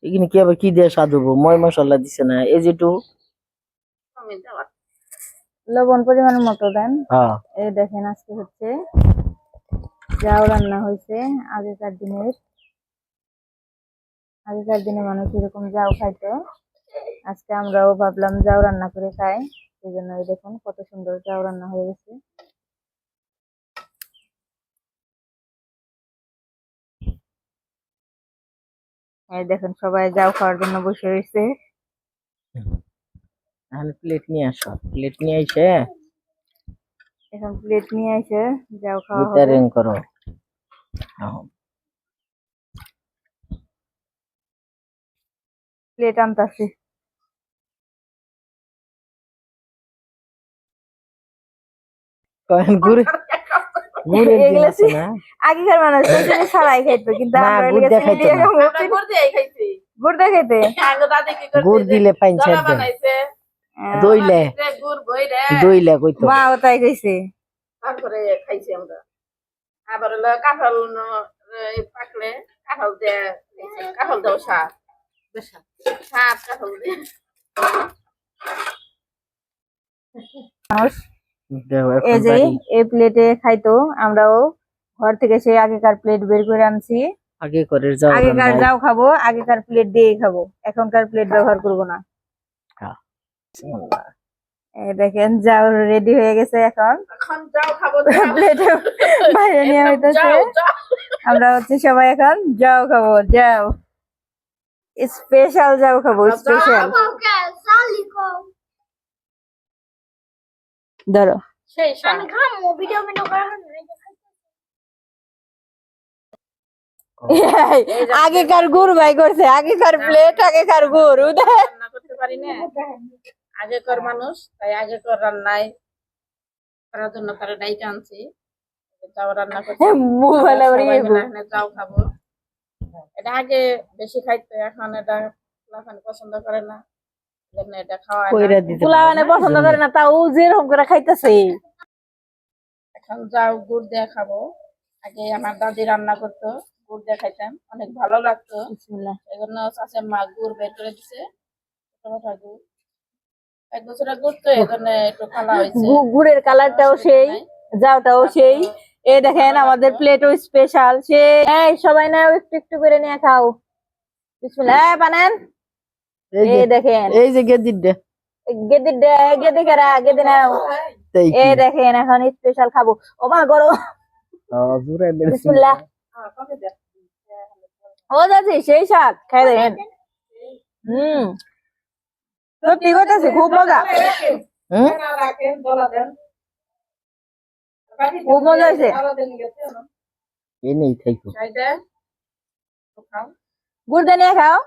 এখানে কি আবার কি দিয়ে সাধবো? ময় মশলা দিছে না, এই যেটু লবণ পরিমাণ মতো দেন। হ্যাঁ এই দেখেন আজকে হচ্ছে যাও রান্না হয়েছে। আগেকার দিনে মানুষ এরকম যাও খাইতো, আজকে আমরাও ভাবলাম যাও রান্না করে খাই। সেই জন্য এই দেখুন কত সুন্দর যাও রান্না হয়ে গেছে। এই দেখেন সবাই যাও খাওয়ার জন্য বসে রয়েছে। তাহলে প্লেট নিয়ে আসো, প্লেট নিয়ে এসে এখন প্লেট নিয়ে এসে যাও খাওয়া হবে। বিতরণ করো। প্লেট আনতাছি। গুড় গুড়ের দিন আছে না? আগেকার মানুষ চিনি ছাড়াই খাইতো, কিন্তু না, আমরা গুড় এলাকা চিনি দেখাইতো দিয়ে না। খাবো। গুড় দেখাইতে গুড় দিলে পাইন ছেড়ে দেয়। দইলে দইলে কইতো। মা ও তাই কইছে। তারপরে খাইছি আমরা। আবার হলো কাঁঠাল পাকলে কাঁঠাল দিয়ে কাঁঠাল দাও শাক শাক কাঁঠাল দিয়ে মানুষ দেখো এখন এই যে বাড়ি এই প্লেটে খাইতো, আমরাও ঘর থেকে সেই আগেকার প্লেট বের করে আনছি। আগে করে যাও আগেকার রান্নায়। যাও খাবো, আগেকার প্লেট দিয়ে খাবো, এখনকার প্লেট ব্যবহার করব না। হ্যাঁ। এই দেখেন যাও রেডি হয়ে গেছে। এখন এখন যাও খাবো প্লেটে বাইরে নিয়ে হইতেছে। আমরা হচ্ছে সবাই এখন যাও খাবো, যাও স্পেশাল যাও খাবো, স্পেশাল। ধরো সেই শাক আগেকার গুড় ভাই করছে, আগেকার প্লেট আগেকার গুড়। রান্না করতে পারি না, আগেকার মানুষ, তাই আগেকার রান্নায় করার জন্য তারা ডাইকে আনছি। যাও রান্না করছি, যাও খাবো। এটা আগে বেশি খাইতো, এখন এটা এখন পছন্দ করে না, এটা খাওয়া পোলাওয়ানে পছন্দ করে না, তাও যেরকম করে খাইতেছে। এখন যাও গুড় দিয়ে খাবো। আগে আমার দাদি রান্না করতো, গুড় দিয়ে খাইতাম, অনেক ভালো লাগতো। এই জন্য চাষের মা গুড় বের করে দিছে, গুড় 1 বছরের গুড় তো, এই জন্য একটু কালা হয়েছে। গুড়ের কালারটাও সেই, যাওটাও সেই। এই দেখেন আমাদের প্লেটও স্পেশাল। সে সবাই না একটু একটু করে নিয়ে খাও। বিসমিল্লাহ বানান। এই দেখেন এই যে গেদিডা গেদি কারা গেদি নাও। এই দেখেন এখন স্পেশাল খাবো। ও মা গরম। বিসমিল্লাহ। ও দাদি সেই শাক খাই দেখেন। সত্যি কথা খুব মজা। খুব মজা হয়েছে। গুড় দিয়ে নিয়ে খাও,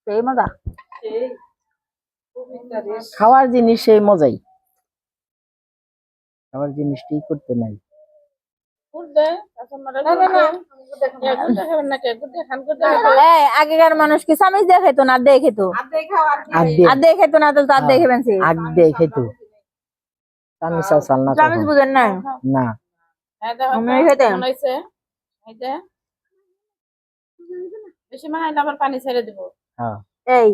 সেই মজা। খাওয়ার জিনিস সেই মজাই, খাওয়ার জিনিস ঠিক করতে নাই। আগেকার মানুষ কি চামিচ দিয়ে খেতো না দিয়ে খেতো? আর দিয়ে খেতো না তো তার দিয়ে খেবেন। আগ দিয়ে খেতো, চামিচ বুঝেন না? না বেশি মাহাইলে আবার পানি ছেড়ে দিব। এই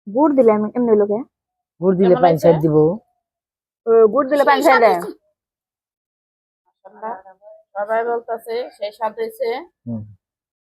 গুড় দিলে এমনি লোকে গুড় দিলে পানি ছেড়ে দিব। গুড় দিলে পানি ছেড়ে দেয়। সবাই বলতেছে সেই স্বাদ হয়েছে।